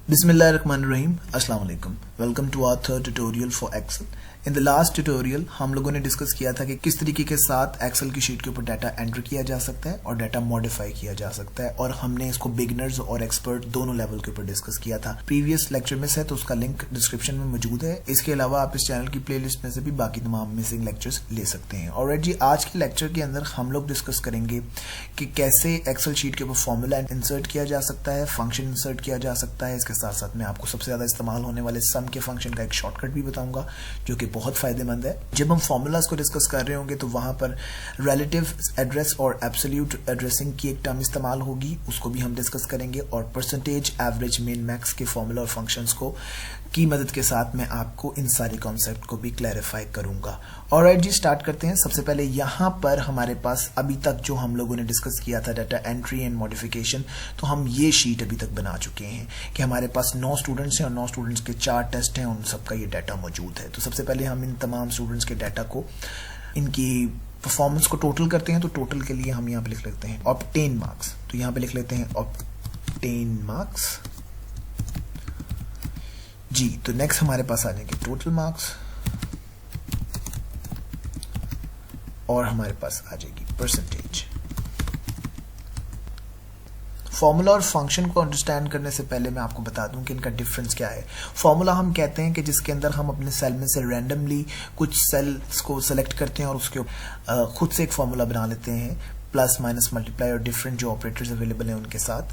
Bismillahirrahmanirrahim. Assalamu alaikum. Welcome to our third tutorial for Excel. In the last tutorial हम लोगों ने discuss किया था कि किस तरीके के साथ एक्सेल की शीट के ऊपर डाटा एंटर किया जा सकता है और डाटा मॉडिफाई किया जा सकता है, और हमने इसको बिगिनर्स और एक्सपर्ट दोनों लेवल के ऊपर डिस्कस किया था. प्रीवियस लेक्चर में से तो उसका लिंक डिस्क्रिप्शन में मौजूद है. इसके अलावा आप इस चैनल की प्लेलिस्ट में से भी बाकी तमाम मिसिंग लेक्चर्स ले सकते हैं. और जी आज के लेक्चर के अंदर हम लोग डिस्कस करेंगे कि कैसे एक्सेल शीट के ऊपर फॉर्मूला इंसर्ट किया जा सकता है, फंक्शन इंसर्ट किया जा सकता है. इसके साथ साथ मैं आपको सबसे ज्यादा इस्तेमाल होने वाले सम के फंक्शन का एक शॉर्टकट भी बताऊंगा जो कि बहुत फायदेमंद है. जब हम फॉर्मूलाज को डिस्कस कर रहे होंगे तो वहां पर रिलेटिव एड्रेस और एब्सोल्यूट एड्रेसिंग की एक टर्म इस्तेमाल होगी, उसको भी हम डिस्कस करेंगे. और परसेंटेज, एवरेज, मिन, मैक्स के फॉर्मूला और फंक्शंस को की मदद के साथ मैं आपको इन सारे कॉन्सेप्ट को भी क्लैरिफाई करूंगा. ऑलराइट जी, स्टार्ट करते हैं. सबसे पहले यहां पर हमारे पास अभी तक जो हम लोगों ने डिस्कस किया था डाटा एंट्री एंड मॉडिफिकेशन, तो हम ये शीट अभी तक बना चुके हैं कि हमारे पास 9 स्टूडेंट्स हैं और 9 स्टूडेंट्स के 4 टेस्ट हैं, उन सबका ये डाटा मौजूद है. तो सबसे पहले हम इन तमाम स्टूडेंट्स के डाटा को, इनकी परफॉर्मेंस को टोटल करते हैं. तो टोटल के लिए हम यहाँ पे लिख लेते हैं ऑब्टेन मार्क्स. तो यहाँ पे लिख लेते हैं ऑब्टेन मार्क्स जी. तो नेक्स्ट हमारे पास आ जाएंगे टोटल मार्क्स और हमारे पास आ जाएगी परसेंटेज. फॉर्मूला और फंक्शन को अंडरस्टैंड करने से पहले मैं आपको बता दूं कि इनका डिफरेंस क्या है. फॉर्मूला हम कहते हैं कि जिसके अंदर हम अपने सेल में से रैंडमली कुछ सेल्स को सेलेक्ट करते हैं और उसके खुद से एक फॉर्मूला बना लेते हैं, प्लस माइनस मल्टीप्लाई और डिफरेंट जो ऑपरेटर्स अवेलेबल हैं उनके साथ.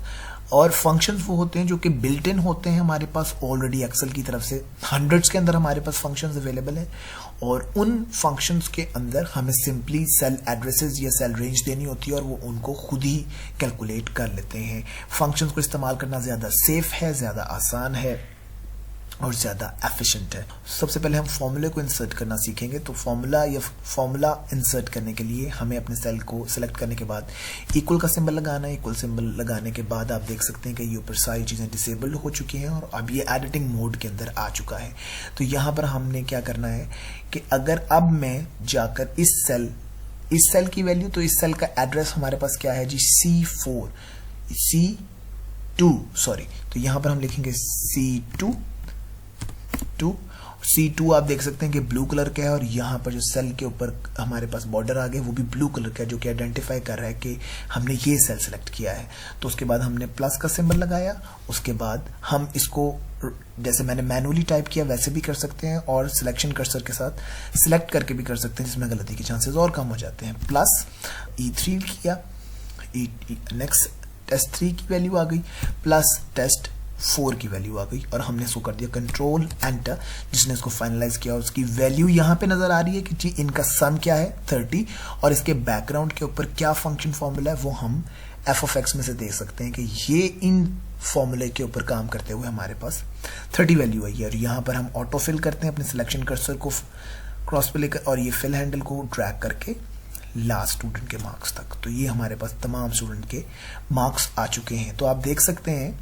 और फंक्शंस वो होते हैं जो कि बिल्ट इन होते हैं हमारे पास ऑलरेडी एक्सेल की तरफ से. हंड्रेड्स के अंदर हमारे पास फंक्शंस अवेलेबल हैं और उन फंक्शंस के अंदर हमें सिंपली सेल एड्रेसेस या सेल रेंज देनी होती है और वो उनको खुद ही कैलकुलेट कर लेते हैं. फंक्शंस को इस्तेमाल करना ज्यादा सेफ है, ज्यादा आसान है और ज्यादा एफिशिएंट है. सबसे पहले हम फॉर्मूले को इंसर्ट करना सीखेंगे. तो फॉर्मूला इंसर्ट करने के लिए हमें अपने सेल को सिलेक्ट करने के बाद इक्वल का सिंबल लगाना है. इक्वल सिंबल लगाने के बाद आप देख सकते हैं कि ये ऊपर सारी चीजें डिसेबल्ड हो चुकी हैं और अब ये एडिटिंग मोड के अंदर आ चुका है. तो यहाँ पर हमने क्या करना है कि अगर अब मैं जाकर इस सेल की वैल्यू, तो इस सेल का एड्रेस हमारे पास क्या है जी, C2 सॉरी. तो यहाँ पर हम लिखेंगे C2 आप देख सकते हैं कि ब्लू कलर का है और यहाँ पर जो सेल के ऊपर हमारे पास बॉर्डर आ गए वो भी ब्लू कलर का है, जो कि आइडेंटिफाई कर रहा है कि हमने ये सेल सेलेक्ट किया है. तो उसके बाद हमने प्लस का सिंबल लगाया. उसके बाद हम इसको जैसे मैंने मैनुअली टाइप किया वैसे भी कर सकते हैं और सिलेक्शन कर्सर के साथ सिलेक्ट करके भी कर सकते हैं, जिसमें गलती के चांसेस और कम हो जाते हैं. प्लस E3 किया, नेक्स्ट टेस्ट 3 की वैल्यू आ गई, प्लस टेस्ट 4 की वैल्यू आ गई और हमने इसको कर दिया कंट्रोल एंटर, जिसने इसको फाइनलाइज किया. और उसकी वैल्यू यहाँ पे नजर आ रही है कि जी इनका सम क्या है 30 और इसके बैकग्राउंड के ऊपर क्या फंक्शन फॉर्मूला है वो हम f(x) में से देख सकते हैं कि ये इन फॉर्मूले के ऊपर काम करते हुए हमारे पास 30 वैल्यू आई है. और यहाँ पर हम ऑटो फिल करते हैं अपने सिलेक्शन कर्सर को क्रॉस पे लेकर और ये फिल हैंडल को ड्रैग करके लास्ट स्टूडेंट के मार्क्स तक. तो ये हमारे पास तमाम स्टूडेंट के मार्क्स आ चुके हैं. तो आप देख सकते हैं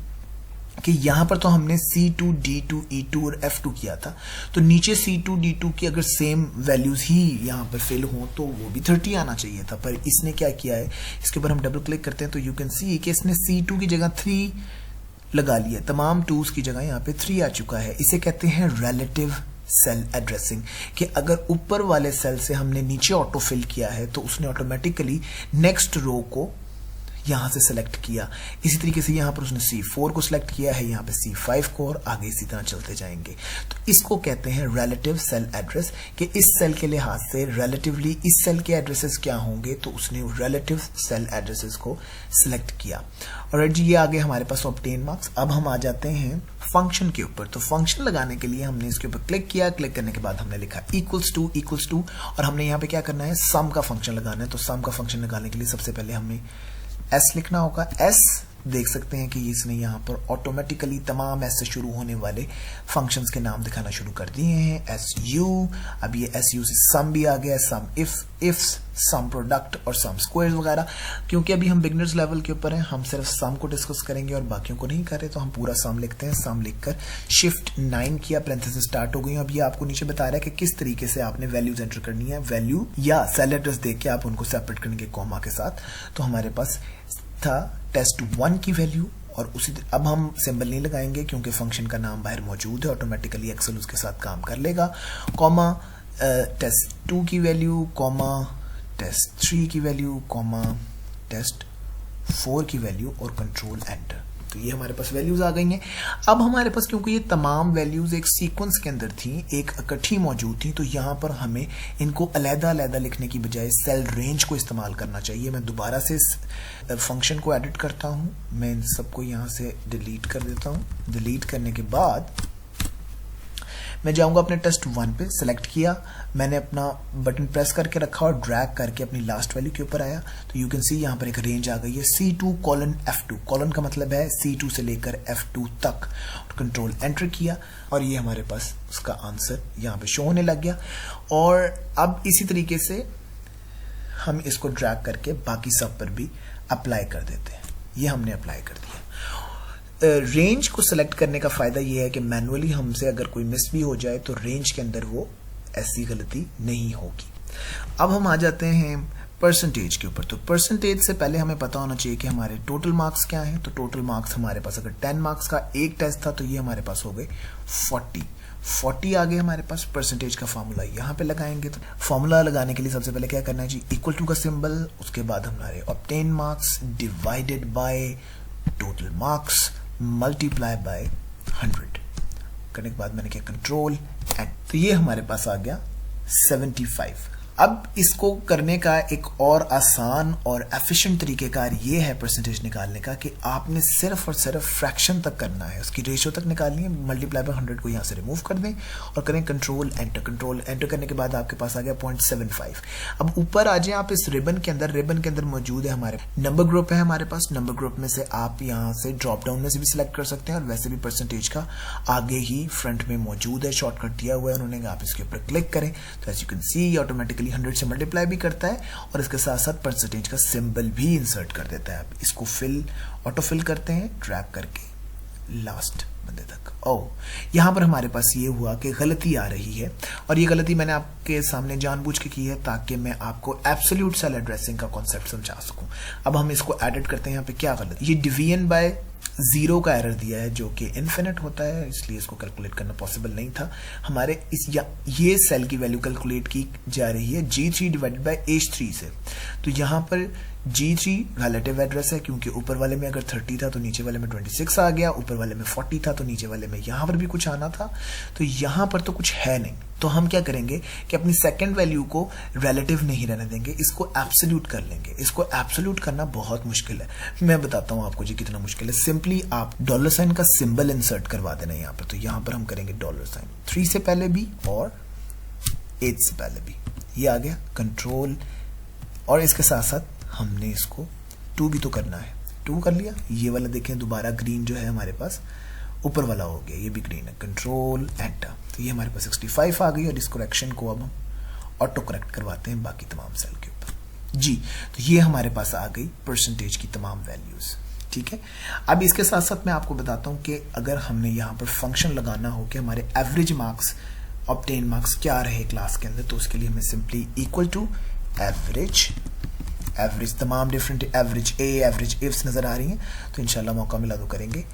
कि यहां पर तो हमने C2, D2, E2 और F2 किया था, तो नीचे C2, D2 की अगर सेम वैल्यूज ही यहां पर फिल हो तो वो भी 30 आना चाहिए था, पर इसने क्या किया है, इसके ऊपर हम डबल क्लिक करते हैं तो यू कैन सी कि इसने C2 की जगह 3 लगा लिया. तमाम 2s की जगह यहाँ पे 3 आ चुका है. इसे कहते हैं रिलेटिव सेल एड्रेसिंग, कि अगर ऊपर वाले सेल से हमने नीचे ऑटो फिल किया है तो उसने ऑटोमेटिकली नेक्स्ट रो को यहां से सिलेक्ट किया. इसी तरीके से यहां पर उसने C4 को सिलेक्ट किया है, यहां पे C5 को, और आगे इसी तरह चलते जाएंगे. तो इसको कहते हैं रिलेटिव सेल एड्रेस, कि इस सेल के लिहाज से रिलेटिवली इस सेल के एड्रेसेस क्या होंगे, तो उसने रिलेटिव सेल एड्रेसेस को सिलेक्ट किया. और जी ये आगे हमारे पास ऑब्टेन मार्क्स. अब हम आ जाते हैं फंक्शन के ऊपर. तो फंक्शन लगाने के लिए हमने इसके ऊपर क्लिक किया. क्लिक करने के बाद हमने लिखा इक्वल्स टू और हमने यहाँ पे क्या करना है, सम का फंक्शन लगाना है. तो सम का फंक्शन लगाने के लिए सबसे पहले हमें S लिखना होगा. S देख सकते हैं कि इसने यहाँ पर ऑटोमेटिकली तमाम S से शुरू होने वाले फंक्शंस के नाम दिखाना शुरू कर दिए हैं. SU, अब ये SU से सम भी आ गया, सम इफ, सम प्रोडक्ट और सम स्क्वायर्स वगैरह. क्योंकि अभी हम बिगिनर्स लेवल के ऊपर हैं, हम सिर्फ सम को डिस्कस करेंगे और बाकियों को नहीं कर रहे, तो हम पूरा सम लिखते हैं. सम लिखकर शिफ्ट 9 किया, पैरेंथेसिस स्टार्ट हो गई. अब ये आपको नीचे बता रहा है कि किस तरीके से आपने वैल्यूज एंटर करनी है. वैल्यू या सेल एड्रेस देख के आप उनको सेपरेट करेंगे कॉमा के साथ. तो हमारे पास था टेस्ट 1 की वैल्यू और अब हम सिंबल नहीं लगाएंगे क्योंकि फंक्शन का नाम बाहर मौजूद है, ऑटोमेटिकली एक्सेल उसके साथ काम कर लेगा। कॉमा टेस्ट 2 की वैल्यू, कॉमा टेस्ट 3 की वैल्यू, कॉमा टेस्ट 4 की वैल्यू और कंट्रोल एंटर। तो ये हमारे पास वैल्यूज आ गई हैं। अब हमारे पास क्योंकि ये तमाम वैल्यूज एक सीक्वेंस के अंदर थी, एक इकट्ठी मौजूद थी, तो यहाँ पर हमें इनको अलग-अलग लिखने की बजाय सेल रेंज को इस्तेमाल करना चाहिए। मैं दोबारा से इस फंक्शन को एडिट करता हूँ, मैं इन सबको यहाँ से डिलीट कर देता हूँ। डिलीट करने के बाद मैं जाऊंगा अपने टेस्ट 1 पे, सिलेक्ट किया, मैंने अपना बटन प्रेस करके रखा और ड्रैग करके अपनी लास्ट वैल्यू के ऊपर आया, तो यू कैन सी यहाँ पर एक रेंज आ गई है C2:F2। कॉलन का मतलब है C2 से लेकर F2 तक। कंट्रोल एंटर किया और ये हमारे पास उसका आंसर यहाँ पे शो होने लग गया। और अब इसी तरीके से हम इसको ड्रैग करके बाकी सब पर भी अप्लाई कर देते हैं। ये हमने अप्लाई कर दिया। रेंज को सिलेक्ट करने का फायदा ये है कि मैनुअली हमसे अगर कोई मिस भी हो जाए तो रेंज के अंदर वो ऐसी गलती नहीं होगी। अब हम आ जाते हैं परसेंटेज के ऊपर। तो परसेंटेज से पहले हमें पता होना चाहिए कि हमारे टोटल मार्क्स क्या हैं। तो टोटल मार्क्स हमारे पास अगर 10 मार्क्स का एक टेस्ट था तो ये हमारे पास हो गए 40 आ गए हमारे पास। परसेंटेज का फॉर्मूला यहाँ पे लगाएंगे। तो फॉर्मूला लगाने के लिए सबसे पहले क्या करना है जी, इक्वल टू का सिंबल, उसके बाद हमारे obtain marks divided by total marks multiply by 100 करने के बाद मैंने किया कंट्रोल एंड, तो ये हमारे पास आ गया 75। अब इसको करने का एक और आसान और एफिशिएंट तरीकेकार ये है परसेंटेज निकालने का कि आपने सिर्फ और सिर्फ फ्रैक्शन तक करना है, उसकी रेशियो तक निकालनी है। मल्टीप्लाई बाय 100 को यहाँ से रिमूव कर दें और करें कंट्रोल एंटर। कंट्रोल एंटर करने के बाद आपके पास आ गया 0.75। अब ऊपर आ जाए आप इस रिबन के अंदर। रिबन के अंदर मौजूद है हमारे नंबर ग्रुप है हमारे पास। नंबर ग्रुप में से आप यहाँ से ड्रॉप डाउन में से भी सिलेक्ट कर सकते हैं और वैसे भी परसेंटेज का आगे ही फ्रंट में मौजूद है, शॉर्टकट दिया हुआ है उन्होंने, आप इसके ऊपर क्लिक करें तो as you can see automatically 100 से मल्टीप्लाई भी करता है और इसके साथ साथ परसेंटेज का सिंबल भी इंसर्ट कर देता है। आप इसको ऑटो फिल करते हैं ड्रैग करके लास्ट बंदे तक। यहां पर हमारे पास ये हुआ कि गलती आ रही है और ये गलती मैंने आपके सामने जानबूझ के की है ताकि मैं आपको एब्सोल्यूट सेल एड्रेसिंग का कॉन्सेप्ट समझा सकूं। अब हम इसको एडिट करते हैं। यहाँ पे क्या गलती, ये डिवीजन बाय 0 का एरर दिया है जो कि इन्फिनिट होता है, इसलिए इसको कैलकुलेट करना पॉसिबल नहीं था। हमारे ये सेल की वैल्यू कैलकुलेट की जा रही है G3 डिवाइडेड बाय H3 से। तो यहाँ पर G3 रिलेटिव एड्रेस है क्योंकि ऊपर वाले में अगर 30 था तो नीचे वाले में 26 आ गया, ऊपर वाले में 40 था तो नीचे वाले में यहाँ पर भी कुछ आना था, तो यहाँ पर तो कुछ है नहीं। तो हम क्या करेंगे कि अपनी सेकंड वैल्यू को रिलेटिव नहीं रहने देंगे, इसको एब्सोल्यूट कर लेंगे। इसको एब्सोल्यूट करना बहुत मुश्किल है, मैं बताता हूँ आपको जी कितना मुश्किल है। सिंपली आप $साइन का सिंबल इंसर्ट करवा देना यहाँ पर। तो यहाँ पर हम करेंगे $साइन 3 से पहले भी और 8 से पहले भी, ये आ गया कंट्रोल, और इसके साथ साथ हमने इसको 2 भी तो करना है, 2 कर लिया। ये वाला देखें दोबारा ग्रीन जो है हमारे पास ऊपर वाला हो गया, ये भी ग्रीन है, कंट्रोल एंटर। तो ये हमारे पास 65 आ गई और इस करेक्शन को अब हम ऑटो करेक्ट करवाते हैं बाकी तमाम सेल के ऊपर जी। तो ये हमारे पास आ गई परसेंटेज की तमाम वैल्यूज, ठीक है। अब इसके साथ साथ मैं आपको बताता हूं कि अगर हमने यहाँ पर फंक्शन लगाना हो कि हमारे एवरेज मार्क्स ऑब्टेन मार्क्स क्या रहे क्लास के अंदर, तो उसके लिए हमें सिंपली इक्वल टू एवरेज तमाम डिफरेंट एवरेज इफ्स नजर आ रही हैं, तो इंशाल्लाह मौका मिला तो करेंगे।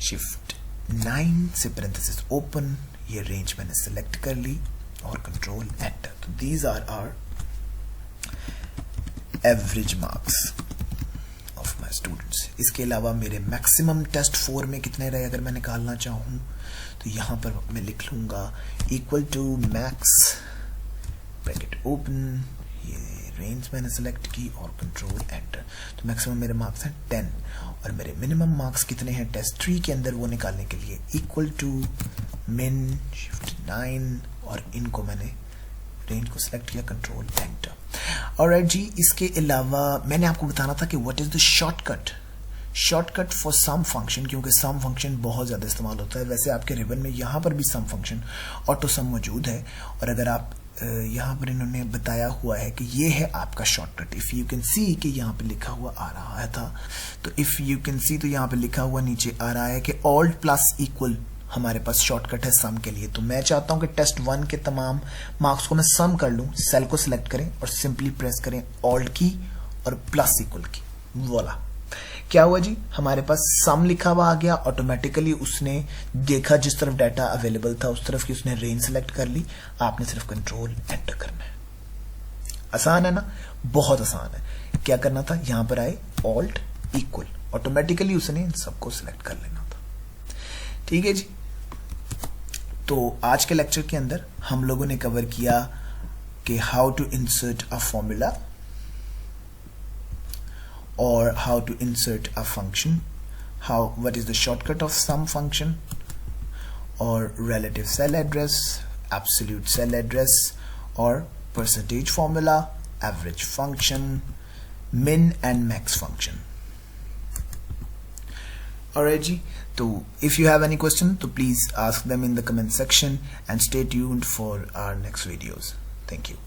शिफ्ट 9 से पैरेंथेसिस ओपन, ये रेंज मैंने सिलेक्ट कर ली और कंट्रोल एंटर। तो these are our average marks of my students. इसके अलावा मेरे मैक्सिमम टेस्ट 4 में कितने रहे अगर मैं निकालना चाहूँ तो यहाँ पर मैं लिख लूंगा equal to max bracket open, ये रेंज मैंने सिलेक्ट की और कंट्रोल एंटर। तो मैक्सिमम मेरे मार्क्स हैं 10 और मेरे मिनिमम मार्क्स कितने हैं टेस्ट 3 के अंदर, वो निकालने के लिए इक्वल टू मिन शिफ्ट 9 और इनको मैंने रेंज को सिलेक्ट किया, कंट्रोल एंटर। ऑलराइट जी, इसके अलावा मैंने आपको बताना था कि what is the shortcut for sum function, क्योंकि सम फंक्शन बहुत ज्यादा इस्तेमाल होता है। वैसे आपके रिबन में यहाँ पर भी सम फंक्शन ऑटो सम मौजूद है और अगर आप यहाँ पर इन्होंने बताया हुआ है कि ये है आपका शॉर्टकट। इफ यू कैन सी कि यहाँ पे लिखा हुआ आ रहा था, तो इफ यू कैन सी तो यहाँ पे लिखा हुआ नीचे आ रहा है कि ऑल्ट प्लस इक्वल हमारे पास शॉर्टकट है सम के लिए। तो मैं चाहता हूं कि टेस्ट 1 के तमाम मार्क्स को मैं सम कर लूं। सेल को सिलेक्ट करें और सिंपली प्रेस करें ऑल्ट की और प्लस इक्वल की, वोला। क्या हुआ जी, हमारे पास सम लिखा हुआ आ गया, ऑटोमेटिकली उसने देखा जिस तरफ डाटा अवेलेबल था उस तरफ की उसने रेंज सेलेक्ट कर ली। आपने सिर्फ कंट्रोल एंटर करना है। आसान है ना, बहुत आसान है। क्या करना था, यहां पर आए ऑल्ट इक्वल, ऑटोमेटिकली उसने इन सबको सिलेक्ट कर लेना था। ठीक है जी। तो आज के लेक्चर के अंदर हम लोगों ने कवर किया कि how to insert a formula or how to insert a function, what is the shortcut of sum function, or relative cell address, absolute cell address, or percentage formula, average function, min and max function. Alright ji, so if you have any question so please ask them in the comment section and stay tuned for our next videos. Thank you.